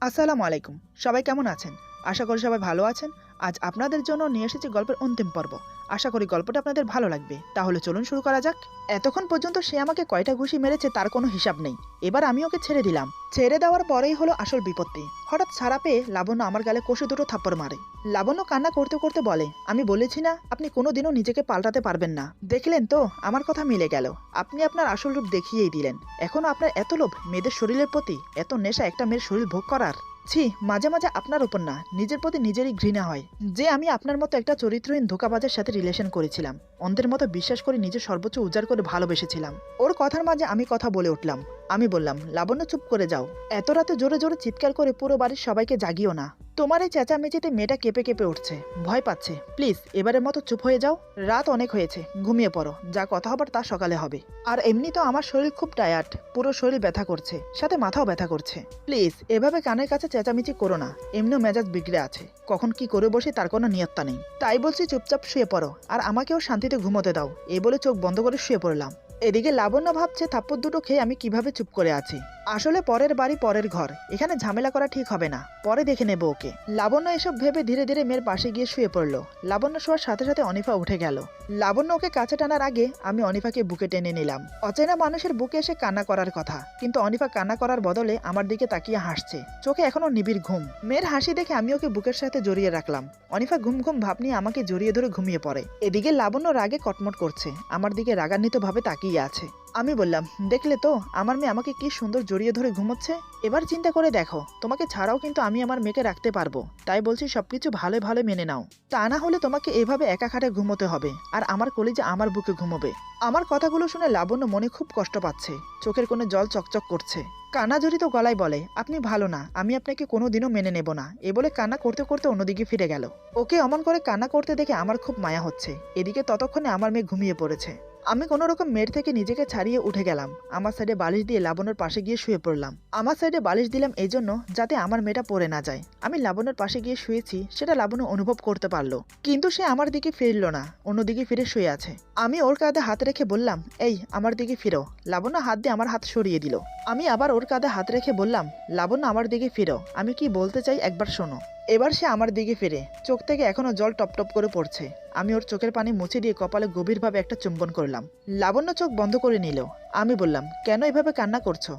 আসসালামু আলাইকুম। সবাই কেমন আছেন? আশা করি সবাই ভালো আছেন। আজ আপনাদের জন্য নিয়ে এসেছি গল্পের অন্তিম পর্ব। আশা করি গল্পটা আপনাদের ভালো লাগবে। তাহলে চলুন শুরু করা যাক। এতক্ষণ পর্যন্ত সে আমাকে কয়টা ঘুষি মেরেছে তার কোনো হিসাব নেই। এবার আমি ওকে ছেড়ে দিলাম। ছেড়ে দেওয়ার পরেই হলো আসল বিপত্তি। হঠাৎ ছাড়া পেয়ে লাবণ্য আমার গালে কষে দুটো থাপ্পড় মারে। লাবণ্য কান্না করতে করতে বলে, আমি বলেছি না আপনি কোনোদিনও নিজেকে পাল্টাতে পারবেন না। দেখলেন তো আমার কথা মিলে গেল। আপনি আপনার আসল রূপ দেখিয়েই দিলেন। এখনো আপনার এত লোভ মেয়েদের শরীরের প্রতি, এত নেশা একটা মেয়ের শরীর ভোগ করার। ছি, মাঝে মাঝে আপনার উপর না নিজের প্রতি নিজেরই ঘৃণা হয় যে আমি আপনার মতো একটা চরিত্রহীন ধোঁকাবাজের সাথে রিলেশন করেছিলাম। অন্ধের মতো বিশ্বাস করে নিজের সর্বোচ্চ উজাড় করে ভালোবেসেছিলাম। ওর কথার মাঝে আমি কথা বলে উঠলাম। আমি বললাম, লাবণ্য চুপ করে যাও। এত রাতে জোরে জোরে চিৎকার করে পুরো বাড়ির সবাইকে জাগিও না। তোমার এই চেঁচামেচিতে মেয়েটা কেঁপে কেঁপে উঠছে, ভয় পাচ্ছে। প্লিজ এবারের মতো চুপ হয়ে যাও। রাত অনেক হয়েছে, ঘুমিয়ে পড়ো। যা কথা হবার তা সকালে হবে। আর এমনি তো আমার শরীর খুব টায়ার্ড, পুরো শরীর ব্যথা করছে, সাথে মাথাও ব্যথা করছে। প্লিজ এভাবে কানের কাছে চেঁচামেচি করো না। এমনিও মেজাজ বিগড়ে আছে, কখন কি করে বসে তার কোনো নিয়ত্তা নেই। তাই বলছি চুপচাপ শুয়ে পড়ো, আর আমাকেও শান্তিতে ঘুমোতে দাও। এই বলে চোখ বন্ধ করে শুয়ে পড়লাম। এদিকে লাবণ্য ভাবছে থাপ্পড় দুটো খেয়ে আমি কিভাবে চুপ করে আছি। আসলে পরের বাড়ি পরের ঘর, এখানে ঝামেলা করা ঠিক হবে না, পরে দেখে নেব ওকে। লাবণ্য এসব ভেবে ধীরে ধীরে মেয়ের পাশে গিয়ে শুয়ে পড়ল। লাবণ্য শোয়ার সাথে সাথে অনিফা উঠে গেল। লাবণ্য ওকে কাছে টানার আগে আমি অনিফাকে বুকে টেনে নিলাম। অচেনা মানুষের বুকে এসে কান্না করার কথা, কিন্তু অনিফা কান্না করার বদলে আমার দিকে তাকিয়ে হাসছে, চোখে এখনো নিবিড় ঘুম। মেয়ের হাসি দেখে আমি ওকে বুকের সাথে জড়িয়ে রাখলাম। অনিফা ঘুম ঘুম ভাব নিয়ে আমাকে জড়িয়ে ধরে ঘুমিয়ে পড়ে। এদিকে লাবণ্য রাগে কটমট করছে, আমার দিকে রাগান্বিত ভাবে তাকিয়ে আছে। আমি বললাম, দেখলে তো আমার মেয়ে আমাকে কি সুন্দর জড়িয়ে ধরে ঘুমোচ্ছে। এবার চিন্তা করে দেখো, তোমাকে ছাড়াও কিন্তু আমি আমার মেয়েকে রাখতে পারবো। তাই বলছি সবকিছু ভালো ভালো মেনে নাও। তা না হলে তোমাকে এভাবে একা খাটে ঘুমোতে হবে, আর আমার কলিজা আমার বুকে ঘুমোবে। আমার কথাগুলো শুনে লাবণ্য মনে খুব কষ্ট পাচ্ছে, চোখের কোণে জল চকচক করছে। কান্না জড়িত গলায় বলে, আপনি ভালো না, আমি আপনাকে কোনোদিনও মেনে নেব না। এ বলে কান্না করতে করতে অন্যদিকে ফিরে গেল। ওকে অমন করে কান্না করতে দেখে আমার খুব মায়া হচ্ছে। এদিকে ততক্ষণে আমার মেয়ে ঘুমিয়ে পড়েছে। আমি কোনো রকম মেয়ের থেকে নিজেকে ছাড়িয়ে উঠে গেলাম। আমার সাইডে বালিশ দিয়ে লাবণ্যর পাশে গিয়ে শুয়ে পড়লাম। আমার সাইডে বালিশ দিলাম এই জন্য যাতে আমার মেয়েটা পড়ে না যায়। আমি লাবণ্যর পাশে গিয়ে শুয়েছি, সেটা লাবণ্য অনুভব করতে পারলো, কিন্তু সে আমার দিকে ফিরল না, অন্যদিকে ফিরে শুয়ে আছে। আমি ওর কাঁধে হাত রেখে বললাম, এই আমার দিকে ফিরো। লাবণ্য হাত দিয়ে আমার হাত সরিয়ে দিল। আমি আবার ওর কাঁধে হাত রেখে বললাম, লাবণ্য আমার দিকে ফিরো, আমি কি বলতে চাই একবার শোনো। এবার সে আমার দিকে ফিরে, চোখ থেকে এখনো জল টপ টপ করে পড়ছে। আমি ওর চোখের পানি মুছে দিয়ে কপালে গভীরভাবে একটা চুম্বন করলাম। লাবণ্য চোখ বন্ধ করে নিল। আমি বললাম, কেন এভাবে কান্না করছো?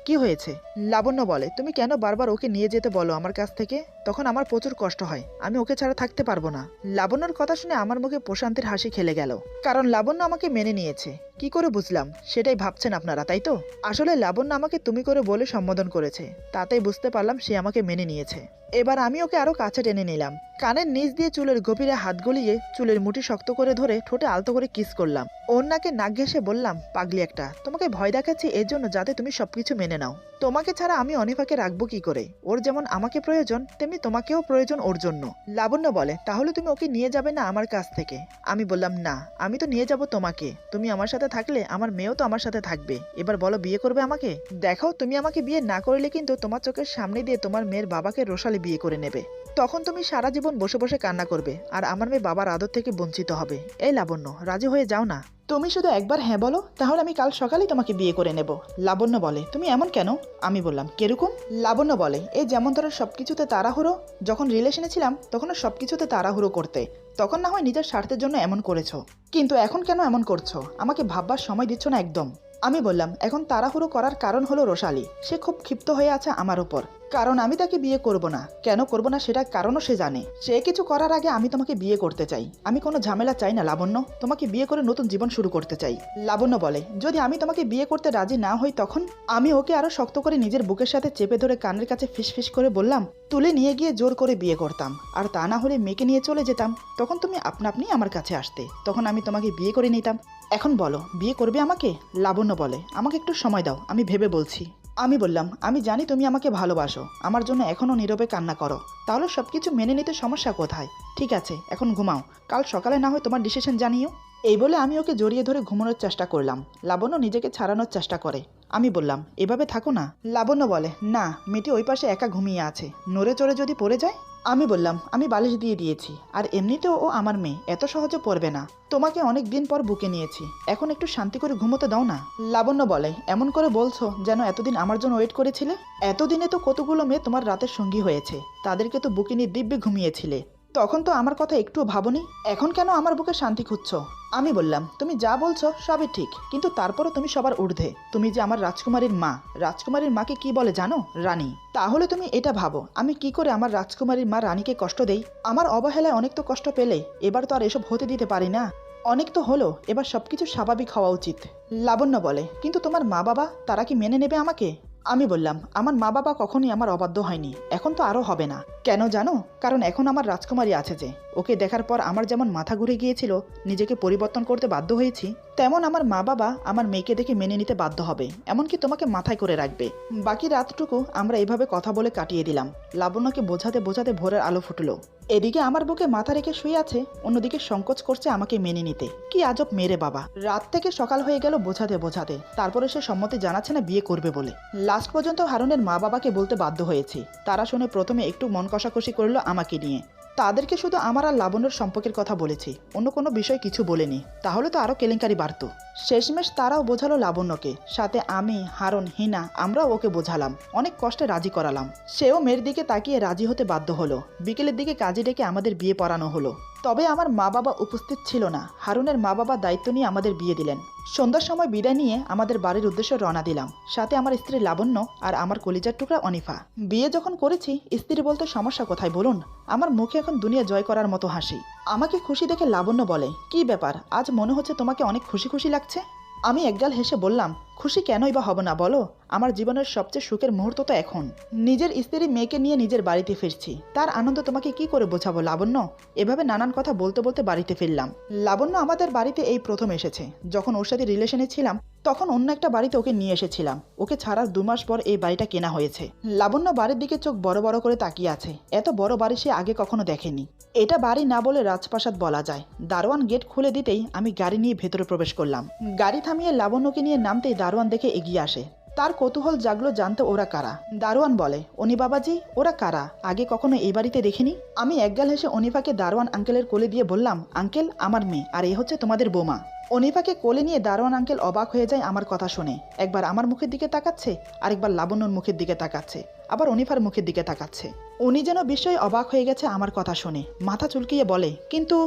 কি হয়েছে? লাবণ্য বলে, তুমি কেন বারবার ওকে নিয়ে যেতে বলো আমার কাছ থেকে? তখন আমার প্রচুর কষ্ট হয়, আমি ওকে ছাড়া থাকতে পারবো না। লাবণ্যর কথা শুনে আমার মুখে প্রশান্তির হাসি খেলে গেল, কারণ লাবণ্য আমাকে মেনে নিয়েছে। কি করে বুঝলাম সেটাই ভাবছেন আপনারা, তাই তো? আসলে লাবণ্য আমাকে তুমি করে বলে সম্বোধন করেছে, তাতেই বুঝতে পারলাম সে আমাকে মেনে নিয়েছে। এবার আমি ওকে আরো কাছে টেনে নিলাম, কানের নিচ দিয়ে চুলের গভীরে হাত গলিয়ে চুলের মুঠি শক্ত করে ধরে ঠোঁটে আলতো করে কিস করলাম। ওর নাকে নাক ঘেঁষে বললাম, পাগলি একটা, তোমাকে ভয় দেখাচ্ছি এর জন্য যাতে তুমি সবকিছু মেনে নাও। তোমাকে ছাড়া আমি অনিফাকে রাখবো কি করে? ওর যেমন আমাকে প্রয়োজন, তেমনি তোমাকেও প্রয়োজন ওর জন্য। লাবণ্য বলে, তাহলে তুমি ওকে নিয়ে যাবে না আমার কাছ থেকে? আমি বললাম, না, আমি তো নিয়ে যাব তোমাকে। তুমি আমার সাথে থাকলে আমার মেয়েও তো আমার সাথে থাকবে। এবার বলো, বিয়ে করবে আমাকে? দেখো, তুমি আমাকে বিয়ে না করলে কিন্তু তোমার চোখের সামনে দিয়ে তোমার মেয়ের বাবাকে রোশালি বিয়ে করে নেবে। তখন তুমি সারা জীবন বসে বসে কান্না করবে, আর আমার মেয়ে বাবার আদর থেকে বঞ্চিত হবে। এই লাবণ্য, রাজি হয়ে যাও না। তুমি শুধু একবার হ্যাঁ বলো, তাহলে আমি কাল সকালেই তোমাকে বিয়ে করে নেব। লাবণ্য বলে, তুমি এমন কেন? আমি বললাম, কিরকম? লাবণ্য বলে, এই যেমন ধরো সবকিছুতে তাড়াহুড়ো, যখন রিলেশনে ছিলাম তখনও সবকিছুতে তাড়াহুড়ো করতে, তখন না হয় নিজের স্বার্থের জন্য এমন করেছো, কিন্তু এখন কেন এমন করছো? আমাকে ভাববার সময় দিচ্ছ না একদম। আমি বললাম, এখন তাড়াহুড়ো করার কারণ হলো রোশালি। সে খুব ক্ষিপ্ত হয়ে আছে আমার উপর, কারণ আমি তাকে বিয়ে করব না। কেন করব না সেটা কারণও সে জানে। সে কিছু করার আগে আমি তোমাকে বিয়ে করতে চাই। আমি কোনো ঝামেলা চাই না লাবণ্য, তোমাকে বিয়ে করে নতুন জীবন শুরু করতে চাই। লাবণ্য বলে, যদি আমি তোমাকে বিয়ে করতে রাজি না হই তখন? আমি ওকে আরো শক্ত করে নিজের বুকের সাথে চেপে ধরে কানের কাছে ফিসফিস করে বললাম, তুলে নিয়ে গিয়ে জোর করে বিয়ে করতাম, আর তা না হলে মেয়েকে নিয়ে চলে যেতাম। তখন তুমি আপনা আপনি আমার কাছে আসতে, তখন আমি তোমাকে বিয়ে করে নিতাম। এখন বলো, বিয়ে করবে আমাকে? লাবণ্য বলে, আমাকে একটু সময় দাও, আমি ভেবে বলছি। আমি বললাম, আমি জানি তুমি আমাকে ভালোবাসো, আমার জন্য এখনো নীরবে কান্না করো, তাহলে সবকিছু মেনে নিতে সমস্যা কোথায়? ঠিক আছে, এখন ঘুমাও, কাল সকালে না হয় তোমার ডিসিশন জানিও। এই বলে আমি ওকে জড়িয়ে ধরে ঘুমানোর চেষ্টা করলাম। লাবণ্য নিজেকে ছাড়ানোর চেষ্টা করে। আমি বললাম, এভাবে থাকো না। লাবণ্য বলে, না, মেয়েটি ওই পাশে একা ঘুমিয়ে আছে, নড়ে চড়ে যদি পড়ে যায়। আমি বললাম, আমি বালিশ দিয়ে দিয়েছি, আর এমনিতেও ও আমার মেয়ে, এত সহজে পড়বে না। তোমাকে অনেক দিন পর বুকে নিয়েছি, এখন একটু শান্তি করে ঘুমোতে দাও না। লাবণ্য বলে, এমন করে বলছো যেন এতদিন আমার জন্য ওয়েট করেছিলে। এতদিনে তো কতগুলো মেয়ে তোমার রাতের সঙ্গী হয়েছে, তাদেরকে তো বুকে নিয়ে দিব্যে ঘুমিয়েছিলে। তখন তো আমার কথা একটুও ভাবনি, এখন কেন আমার বুকে শান্তি খুঁজছো? আমি বললাম, তুমি যা বলছো সবই ঠিক, কিন্তু তারপরও তুমি সবার ঊর্ধ্বে। তুমি যে আমার রাজকুমারীর মা, রাজকুমারীর মাকে কি বলে জানো? রানী। তাহলে তুমি এটা ভাবো, আমি কি করে আমার রাজকুমারীর মা রানীকে কষ্ট দেই? আমার অবহেলায় অনেক তো কষ্ট পেলে, এবার তো আর এসব হতে দিতে পারি না। অনেক তো হলো, এবার সবকিছু স্বাভাবিক হওয়া উচিত। লাবণ্য বলে, কিন্তু তোমার মা বাবা, তারা কি মেনে নেবে আমাকে? আমি বললাম, আমার মা বাবা কখনোই আমার অবাধ্য হয়নি, এখন তো আরও হবে না। কেন জানো? কারণ এখন আমার রাজকুমারী আছে যে, ওকে দেখার পর আমার যেমন মাথা ঘুরে গিয়েছিল, নিজেকে পরিবর্তন করতে বাধ্য হয়েছি, তেমন আমার মা বাবা আমার মেয়েকে দেখে মেনে নিতে বাধ্য হবে, এমনকি তোমাকে মাথায় করে রাখবে। বাকি রাতটুকু আমরা এভাবে কথা বলে কাটিয়ে দিলাম। লাবণ্যকে বোঝাতে বোঝাতে ভোরের আলো ফুটলো। এদিকে আমার বুকে মাথা রেখে শুয়ে আছে, অন্যদিকে সংকোচ করছে আমাকে মেনে নিতে। কি আজব মেরে বাবা! রাত থেকে সকাল হয়ে গেল বোঝাতে বোঝাতে, তারপরে সে সম্মতি জানাচ্ছে না বিয়ে করবে বলে। লাস্ট পর্যন্ত হারুনের মা বাবাকে বলতে বাধ্য হয়েছি। তারা শুনে প্রথমে একটু মন কষাকষি করলো আমাকে নিয়ে। তাদেরকে শুধু আমার আর লাবণ্যর সম্পর্কের কথা বলেছি, অন্য কোনো বিষয় কিছু বলিনি, তাহলে তো আরও কেলেঙ্কারি বাড়ত। শেষমেশ তারাও বোঝালো লাবণ্যকে, সাথে আমি, হারুন, হিনা, আমরাও ওকে বোঝালাম, অনেক কষ্টে রাজি করালাম। সেও মেয়ের দিকে তাকিয়ে রাজি হতে বাধ্য হলো। বিকেলের দিকে কাজে ডেকে আমাদের বিয়ে পড়ানো হলো। তবে আমার মা বাবা উপস্থিত ছিল না। হারুনের মা বাবা দায়িত্ব নিয়ে আমাদের বিয়ে দিলেন। সন্ধ্যার সময় বিদায় নিয়ে আমাদের বাড়ির উদ্দেশ্যে রওনা দিলাম, সাথে আমার স্ত্রী লাবণ্য আর আমার কলিজার টুকরা অনিফা। বিয়ে যখন করেছি, স্ত্রী বলতে সমস্যা কোথায় বলুন? আমার মুখে এখন দুনিয়া জয় করার মতো হাসি। আমাকে খুশি দেখে লাবণ্য বলে, কি ব্যাপার, আজ মনে হচ্ছে তোমাকে অনেক খুশি খুশি লাগছে। আমি একগাল হেসে বললাম, খুশি কেনই বা হব না বলো? আমার জীবনের সবচেয়ে সুখের মুহূর্ত তো এখন। নিজের স্ত্রী মেয়েকে নিয়ে নিজের বাড়িতে ফিরছি, তার আনন্দ তোমাকে কি করে বোঝাবো লাবণ্য? এভাবে নানান কথা বলতে বলতে বাড়িতে ফিরলাম। লাবণ্য আমাদের বাড়িতে এই প্রথম এসেছে। যখন ওর সাথে রিলেশনে ছিলাম, তখন অন্য একটা বাড়িতে ওকে নিয়ে এসেছিলাম। ওকে ছাড়ার 2 মাস পর এই বাড়িটা কেনা হয়েছে। লাবণ্য বাড়ির দিকে চোখ বড় বড় করে তাকিয়ে আছে। এত বড় বাড়ি সে আগে কখনো দেখেনি। এটা বাড়ি না বলে রাজপ্রাসাদ বলা যায়। দারোয়ান গেট খুলে দিতেই আমি গাড়ি নিয়ে ভেতরে প্রবেশ করলাম। গাড়ি থামিয়ে লাবণ্যকে নিয়ে নামতেই দারোয়ান দেখে এগিয়ে আসে। তার কৌতূহল জাগলো জানতে ওরা কারা। দারোয়ান বলে, অনি বাবাজি, ওরা কারা? আগে কখনো এই বাড়িতে দেখিনি। আমি একগাল হেসে অনিফাকে দারোয়ান আঙ্কেলের কোলে দিয়ে বললাম, আঙ্কেল, আমার মেয়ে, আর এ হচ্ছে তোমাদের বৌমা। অনিফাকে কোলে নিয়ে দারোয়ান আঙ্কেল অবাক হয়ে যায় আমার কথা শুনে। একবার আমার মুখের দিকে তাকাচ্ছে, আরেকবার লাবণ্যর মুখের দিকে তাকাচ্ছে, আবার অনিফার মুখের দিকে তাকাচ্ছে। উনি যেন বিস্ময়ে অবাক হয়ে গেছে আমার কথা শুনে, মাথা চুলকিয়ে বলে, কিন্তু।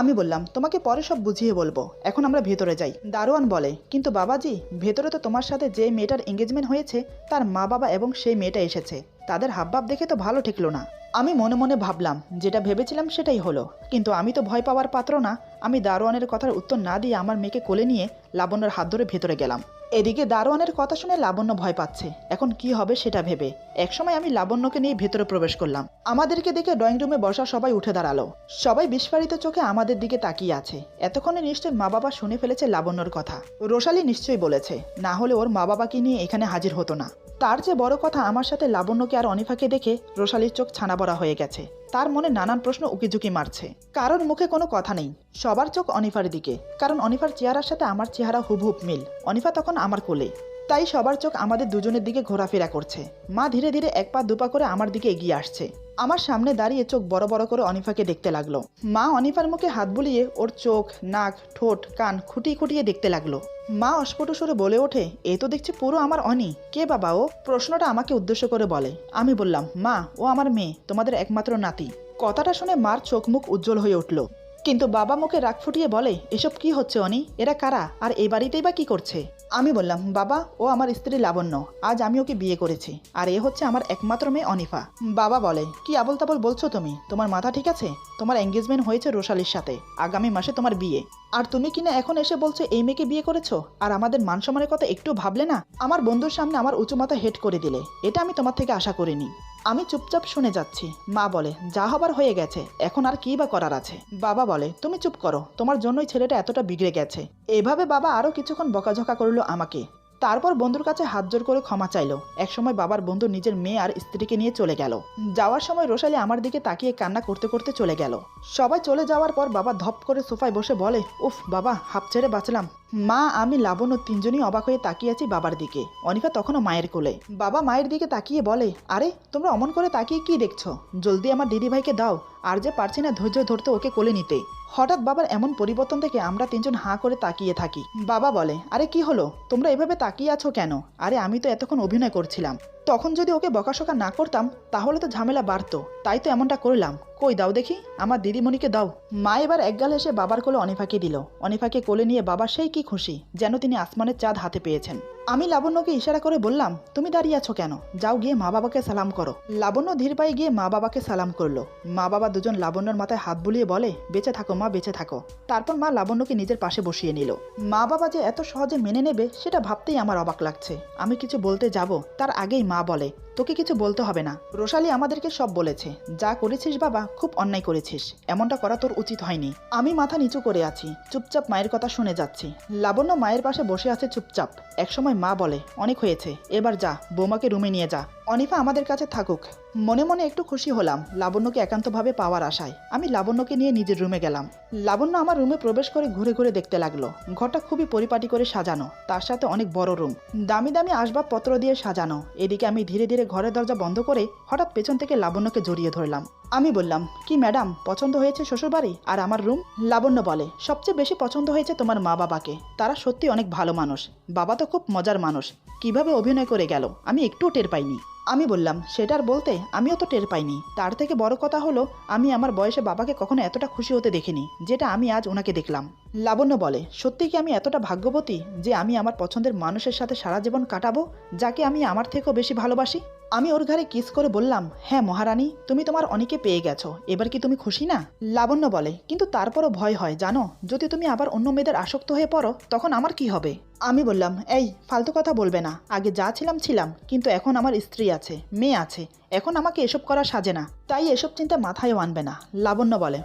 আমি বললাম, তোমাকে পরে সব বুঝিয়ে বলবো, এখন আমরা ভেতরে যাই। দারোয়ান বলে, কিন্তু বাবাজি, ভেতরে তো তোমার সাথে যে মেয়েটার এঙ্গেজমেন্ট হয়েছে তার মা বাবা এবং সেই মেয়েটা এসেছে, তাদের হাবভাব দেখে তো ভালো ঠেকলো না। আমি মনে মনে ভাবলাম, যেটা ভেবেছিলাম সেটাই হলো, কিন্তু আমি তো ভয় পাওয়ার পাত্র না। আমি দারোয়ানের কথার উত্তর না দিয়ে আমার মেয়েকে কোলে নিয়ে লাবণ্যর হাত ধরে ভেতরে গেলাম। এদিকে দারোয়ানের কথা শুনে লাবণ্য ভয় পাচ্ছে, এখন কি হবে সেটা ভেবে। একসময় আমি লাবণ্যকে নিয়ে ভেতরে প্রবেশ করলাম। আমাদেরকে দেখে ড্রয়িং রুমে বসা সবাই উঠে দাঁড়ালো। সবাই বিস্ফারিত চোখে আমাদের দিকে তাকিয়ে আছে। এতক্ষণে নিশ্চয় মা বাবা শুনে ফেলেছে লাবণ্যর কথা। রোশালী নিশ্চয়ই বলেছে, না হলে ওর মা বাবাকে নিয়ে এখানে হাজির হতো না। তার চেয়ে বড় কথা, আমার সাথে লাবণ্যকে আর অনিফাকে দেখে রোশালীর চোখ ছানা বড়া হয়ে গেছে। তার মনে নানান প্রশ্ন উকিঝুঁকি মারছে। কারোর মুখে কোনো কথা নেই, সবার চোখ অনিফার দিকে, কারণ অনিফার চেহারার সাথে আমার চেহারা হুবহুব মিল। অনিফা তখন আমার কোলে, তাই সবার চোখ আমাদের দুজনের দিকে ঘোরাফেরা করছে। মা ধীরে ধীরে 1 পা 2 পা করে আমার দিকে এগিয়ে আসছে। আমার সামনে দাঁড়িয়ে চোখ বড় বড় করে অনিফাকে দেখতে লাগলো। মা অনিফার মুখে হাত বুলিয়ে ওর চোখ, নাক, ঠোঁট, কান খুঁটিয়ে খুঁটিয়ে দেখতে লাগলো। মা অস্ফুট স্বরে বলে ওঠে, এ তো দেখছি পুরো আমার অনি। কে বাবা ও? প্রশ্নটা আমাকে উদ্দেশ্য করে বলে। আমি বললাম, মা, ও আমার মেয়ে, তোমাদের একমাত্র নাতি। কথাটা শুনে মার চোখ মুখ উজ্জ্বল হয়ে উঠল। কিন্তু বাবা মুখে রাগ ফুটিয়ে বলে, এসব কি হচ্ছে অনি? এরা কারা, আর এই বাড়িতেই বা কি করছে? আমি বললাম, বাবা, ও আমার স্ত্রী লাবণ্য, আজ আমি ওকে বিয়ে করেছি, আর এ হচ্ছে আমার একমাত্র মেয়ে অনিফা। বাবা বলে, কি আবল তাবল বলছো তুমি? তোমার মাথা ঠিক আছে? তোমার এঙ্গেজমেন্ট হয়েছে রোশালির সাথে, আগামী মাসে তোমার বিয়ে, আর তুমি কিনা এখন এসে বলছো এই মেয়েকে বিয়ে করেছো? আর আমাদের মান সম্মানের কথা একটু ভাবলে না? আমার বন্ধুর সামনে আমার উঁচু মাথা হেট করে দিলে, এটা আমি তোমার থেকে আশা করিনি। আমি চুপচাপ শুনে যাচ্ছি। মা বলে, যা হবার হয়ে গেছে, এখন আর কি বা করার আছে? বাবা বলে, তুমি চুপ করো, তোমার জন্যই ছেলেটা এতটা বিগড়ে গেছে। এভাবে বাবা আরো কিছুক্ষণ বকাঝকা করলো আমাকে। তারপর বন্ধুর কাছে হাত জোর করে ক্ষমা চাইলো। একসময় বাবার বন্ধু নিজের মেয়ে আর স্ত্রীকে নিয়ে চলে গেল। যাওয়ার সময় রোশালি আমার দিকে তাকিয়ে কান্না করতে করতে চলে গেল। সবাই চলে যাওয়ার পর বাবা ধপ করে সোফায় বসে বলে, উফ বাবা, হাঁপ ছেড়ে বাঁচলাম। মা, আমি, লাবণ্য তিনজনই অবাক হয়ে তাকিয়ে আছি বাবার দিকে। অনিফা তখনও মায়ের কোলে। বাবা মায়ের দিকে তাকিয়ে বলে, আরে তোমরা অমন করে তাকিয়ে কি দেখছো? জলদি আমার দিদিভাইকে দাও। আর যে পারছি না ধৈর্য ধরতে ওকে কোলে নিতে। হঠাৎ বাবার এমন পরিবর্তন দেখে আমরা তিনজন হাঁ করে তাকিয়ে থাকি। বাবা বলে, আরে কি হলো, তোমরা এভাবে তাকিয়ে আছো কেন? আরে আমি তো এতক্ষণ অভিনয় করছিলাম। তখন যদি ওকে বকাশকা না করতাম তাহলে তো ঝামেলা বাড়তো, তাই তো এমনটা করলাম। কই দাও দেখি, আমার দিদিমণিকে দাও। মা এবার একগাল এসে বাবার কোলে অনিফাকে দিল। অনিফাকে কোলে নিয়ে বাবা সেই কি খুশি, যেন তিনি আসমানের চাঁদ হাতে পেয়েছেন। আমি লাবণ্যকে ইশারা করে বললাম, তুমি দাঁড়িয়ে আছো কেন? যাও গিয়ে মা বাবাকে সালাম করো। লাবণ্য ধীর পায়ে গিয়ে মা বাবাকে সালাম করলো। মা বাবা দুজন লাবণ্যর মাথায় হাত বুলিয়ে বলে, বেঁচে থাকো মা, বেঁচে থাকো। তারপর মা লাবণ্যকে নিজের পাশে বসিয়ে নিল। মা বাবা যে এত সহজে মেনে নেবে সেটা ভাবতেই আমার অবাক লাগছে। আমি কিছু বলতে যাব তার আগেই মা বলে, তোকে কিছু বলতে হবে না। রোশালি আমাদেরকে সব বলেছে। যা করেছিস বাবা, খুব অন্যায় করেছিস। এমনটা করা তোর উচিত হয়নি। আমি মাথা নিচু করে আছি, চুপচাপ মায়ের কথা শুনে যাচ্ছি। লাবণ্য মায়ের পাশে বসে আছে চুপচাপ। একসময় মা বলে, অনেক হয়েছে, এবার যা, বৌমাকে রুমে নিয়ে যা। অনিফা আমাদের কাছে থাকুক। মনে মনে একটু খুশি হলাম লাবণ্যকে একান্তভাবে পাওয়ার আশায়। আমি লাবণ্যকে নিয়ে নিজের রুমে গেলাম। লাবণ্য আমার রুমে প্রবেশ করে ঘুরে ঘুরে দেখতে লাগলো। ঘরটা খুবই পরিপাটি করে সাজানো, তার সাথে অনেক বড় রুম, দামি দামি আসবাবপত্র দিয়ে সাজানো। এদিকে আমি ধীরে ধীরে ঘরের দরজা বন্ধ করে হঠাৎ পেছন থেকে লাবণ্যকে জড়িয়ে ধরলাম। আমি বললাম, কি ম্যাডাম, পছন্দ হয়েছে শ্বশুরবাড়ি আর আমার রুম? লাবণ্য বলে, সবচেয়ে বেশি পছন্দ হয়েছে তোমার মা বাবাকে। তারা সত্যি অনেক ভালো মানুষ। বাবা তো খুব মজার মানুষ। কিভাবে অভিনয় করে গেল আমি একটুও টের পাইনি। আমি বললাম, সেটার বলতে, আমিও তো টের পাইনি। তার থেকে বড় কথা হলো, আমি আমার বয়সে বাবাকে কখনো এতটা খুশি হতে দেখিনি যেটা আমি আজ ওনাকে দেখলাম। লাবণ্য বলে, সত্যি কি আমি এতটা ভাগ্যবতী যে আমি আমার পছন্দের মানুষের সাথে সারা জীবন কাটাবো, যাকে আমি আমার থেকেও বেশি ভালোবাসি? আমি ওর ঘাড়ে কিস করে বললাম, হ্যাঁ মহারানী, তুমি তোমার অনেকে পেয়ে গেছো, এবার কি তুমি খুশি না? লাবণ্য বলে, কিন্তু তারপরও ভয় হয় জানো, যদি তুমি আবার অন্য মেয়েদের আসক্ত হয়ে পড়ো তখন আমার কি হবে? আমি বললাম, এই ফালতু কথা বলবে না। আগে যা ছিলাম, কিন্তু এখন আমার স্ত্রী আছে, মেয়ে আছে। এখন আমাকে এসব করা সাজে না, তাই এসব চিন্তা মাথায়ও আনবে না। লাবণ্য বলে,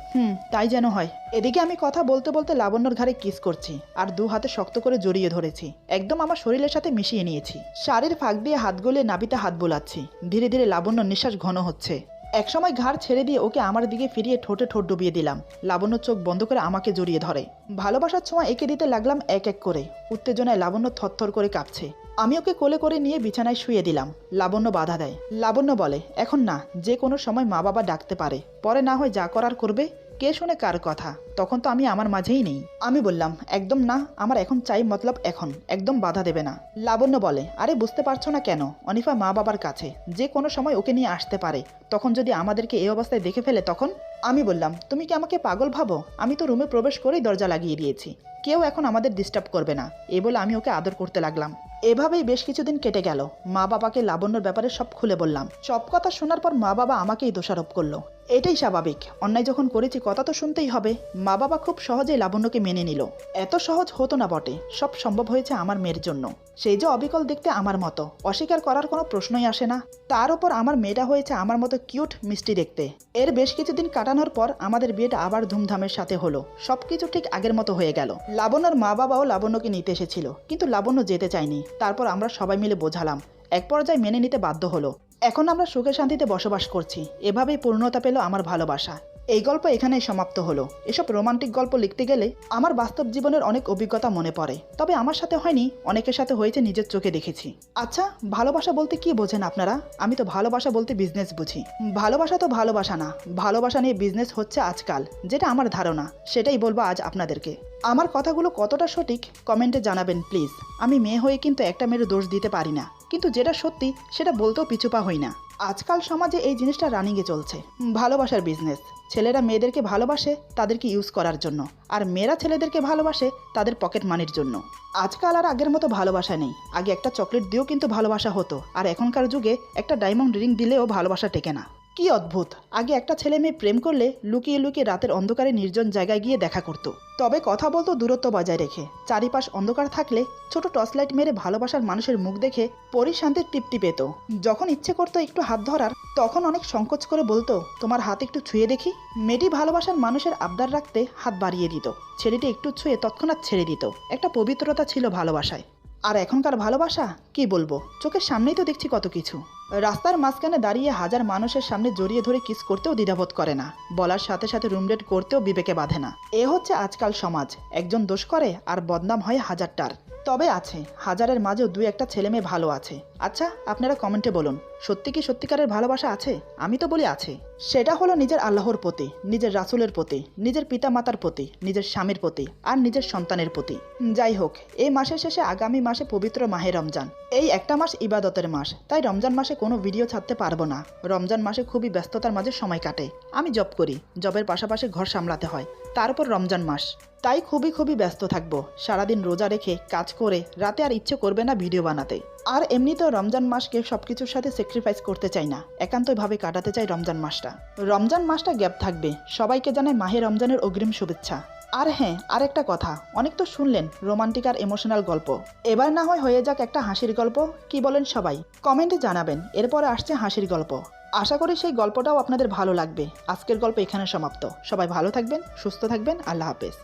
তাই যেন হয়। এদিকে আমি কথা বলতে বলতে লাবণ্যর ঘাড়ে কিস করছি আর দু হাতে শক্ত করে জড়িয়ে ধরেছি। একদম আমার শরীরের সাথে মিশিয়ে নিয়েছি। শাড়ির ফাঁক দিয়ে হাত গলিয়ে নাবিতে হাত বোলাচ্ছি। ধীরে ধীরে লাবণ্যর নিঃশ্বাস ঘন হচ্ছে। একসময় ঘাড় ছেড়ে দিয়ে ওকে আমার দিকে ফিরিয়ে ঠোঁটে ঠোঁট ডুবিয়ে দিলাম। লাবণ্য চোখ বন্ধ করে আমাকে জড়িয়ে ধরে। ভালোবাসার ছোঁয়া এঁকে দিতে লাগলাম এক এক করে। উত্তেজনায় লাবণ্য থরথর করে কাঁপছে। আমি ওকে কোলে করে নিয়ে বিছানায় শুয়ে দিলাম। লাবণ্য বাধা দেয়। লাবণ্য বলে, এখন না, যে কোনো সময় মা বাবা ডাকতে পারে, পরে না হয় যা করার করবে। কে শুনে কার কথা? তখন তো আমি আমার মাঝেই নেই। আমি বললাম, একদম না, আমার এখন চাই, মতলব এখন, একদম বাধা দেবে না। লাবণ্য বলে, আরে বুঝতে পারছো না কেন? অনিফা মা বাবার কাছে, যে কোনো সময় ওকে নিয়ে আসতে পারে। তখন যদি আমাদেরকে এই অবস্থায় দেখে ফেলে তখন? আমি বললাম, তুমি কি আমাকে পাগল ভাবো? আমি তো রুমে প্রবেশ করেই দরজা লাগিয়ে দিয়েছি। কেউ এখন আমাদের ডিস্টার্ব করবে না। এ বলে আমি ওকে আদর করতে লাগলাম। এভাবেই বেশ কিছুদিন কেটে গেল। মা বাবাকে লাবণ্যর ব্যাপারে সব খুলে বললাম। সব কথা শোনার পর মা বাবা আমাকেই দোষারোপ করলো। এটাই স্বাভাবিক, অন্যায় যখন করেছি কথা তো শুনতেই হবে। মা বাবা খুব সহজেই লাবণ্যকে মেনে নিল। এত সহজ হতো না বটে, সব সম্ভব হয়েছে আমার মেয়ের জন্য। সেই যে অবিকল দেখতে আমার মতো, অস্বীকার করার কোনো প্রশ্নই আসে না। তার উপর আমার মেয়েটা হয়েছে আমার মতো কিউট মিষ্টি দেখতে। এর বেশ কিছুদিন কাটানোর পর আমাদের বিয়েটা আবার ধুমধামের সাথে হলো। সবকিছু ঠিক আগের মতো হয়ে গেল। লাবণ্যর মা বাবাও লাবণ্যকে নিতে এসেছিল, কিন্তু লাবণ্য যেতে চায়নি। তারপর আমরা সবাই মিলে বোঝালাম। এক পর্যায়ে মেনে নিতে বাধ্য হলো। এখন আমরা সুখে শান্তিতে বসবাস করছি। এভাবেই পূর্ণতা পেল আমার ভালোবাসা। এই গল্প এখানেই সমাপ্ত হলো। এসব রোমান্টিক গল্প লিখতে গেলে আমার বাস্তব জীবনের অনেক অভিজ্ঞতা মনে পড়ে। তবে আমার সাথে হয়নি, অনেকের সাথে হয়েছে, নিজের চোখে দেখেছি। আচ্ছা, ভালোবাসা বলতে কি বোঝেন আপনারা? আমি তো ভালোবাসা বলতে বিজনেস বুঝি। ভালোবাসা তো ভালোবাসা না, ভালোবাসা নিয়ে বিজনেস হচ্ছে আজকাল, যেটা আমার ধারণা, সেটাই বলবো আজ আপনাদেরকে। আমার কথাগুলো কতটা সঠিক কমেন্টে জানাবেন প্লিজ। আমি মেয়ে হয়ে কিন্তু একটা মেয়ের দোষ দিতে পারি না, কিন্তু যেটা সত্যি সেটা বলতেও পিছুপা হই না। আজকাল সমাজে এই জিনিসটা রানিংয়ে চলছে, ভালোবাসার বিজনেস। ছেলেরা মেয়েদেরকে ভালোবাসে তাদেরকে ইউজ করার জন্য, আর মেয়েরা ছেলেদেরকে ভালোবাসে তাদের পকেট মানির জন্য। আজকাল আর আগের মতো ভালোবাসা নেই। আগে একটা চকলেট দিয়েও কিন্তু ভালোবাসা হতো, আর এখনকার যুগে একটা ডায়মন্ড রিং দিলেও ভালোবাসা টেকে না। কি অদ্ভুত! আগে একটা ছেলে মেয়ে প্রেম করলে লুকিয়ে লুকিয়ে রাতের অন্ধকারে নির্জন জায়গায় গিয়ে দেখা করতো। তবে কথা বলতো দূরত্ব বজায় রেখে। চারিপাশ অন্ধকার থাকলে ছোট টর্চলাইট মেরে ভালোবাসার মানুষের মুখ দেখে পরিশান্তির তৃপ্তি পেত। যখন ইচ্ছে করতো একটু হাত ধরার, তখন অনেক সংকোচ করে বলতো, তোমার হাত একটু ছুঁয়ে দেখি। মেয়েটি ভালোবাসার মানুষের আবদার রাখতে হাত বাড়িয়ে দিত। ছেলেটি একটু ছুঁয়ে তৎক্ষণাৎ ছেড়ে দিত। একটা পবিত্রতা ছিল ভালোবাসায়। আর এখনকার ভালোবাসা কি বলবো, চোখের সামনেই তো দেখছি কত কিছু। রাস্তার মাঝখানে দাঁড়িয়ে হাজার মানুষের সামনে জড়িয়ে ধরে কিস করতেও দ্বিধাবোধ করে না, বলার সাথে সাথে রুমডেট করতেও বিবেকে বাঁধে না। এ হচ্ছে আজকাল সমাজ, একজন দোষ করে আর বদনাম হয় হাজারটার। তবে আছে, হাজারের মাঝেও দুই একটা ছেলে মেয়ে ভালো আছে। আচ্ছা, আপনারা কমেন্টে বলুন, সত্যি কি সত্যিকারের ভালোবাসা আছে? আমি তো বলি আছে। সেটা হলো নিজের আল্লাহর প্রতি, নিজের রাসূলের প্রতি, নিজের পিতা মাতার প্রতি, নিজের স্বামীর প্রতি আর নিজের সন্তানের প্রতি। যাই হোক, এই মাসের শেষে আগামী মাসে পবিত্র মাহে রমজান। এই একটা মাস ইবাদতের মাস, তাই রমজান মাসে কোনো ভিডিও ছাড়তে পারবো না। রমজান মাসে খুবই ব্যস্ততার মাঝে সময় কাটে। আমি জব করি, জবের পাশাপাশি ঘর সামলাতে হয়, তারপর রমজান মাস, তাই খুবই ব্যস্ত থাকবো। সারাদিন রোজা রেখে কাজ করে রাতে আর ইচ্ছে করবে না ভিডিও বানাতে। আর এমনিতেও রমজান মাসকে সবকিছুর সাথে স্যাক্রিফাইস করতে চাই না, একান্তভাবে কাটাতে চাই রমজান মাসটা। রমজান মাসটা গ্যাপ থাকবে। সবাইকে জানাই মাহে রমজানের অগ্রিম শুভেচ্ছা। আর হ্যাঁ, আরেকটা কথা, অনেক তো শুনলেন রোমান্টিক আর ইমোশনাল গল্প, এবার না হয় হয়ে যাক একটা হাসির গল্প। কি বলেন সবাই? কমেন্টে জানাবেন। এরপরে আসছে হাসির গল্প, আশা করি সেই গল্পটাও আপনাদের ভালো লাগবে। আজকের গল্প এখানে সমাপ্ত। সবাই ভালো থাকবেন, সুস্থ থাকবেন। আল্লাহ হাফেজ।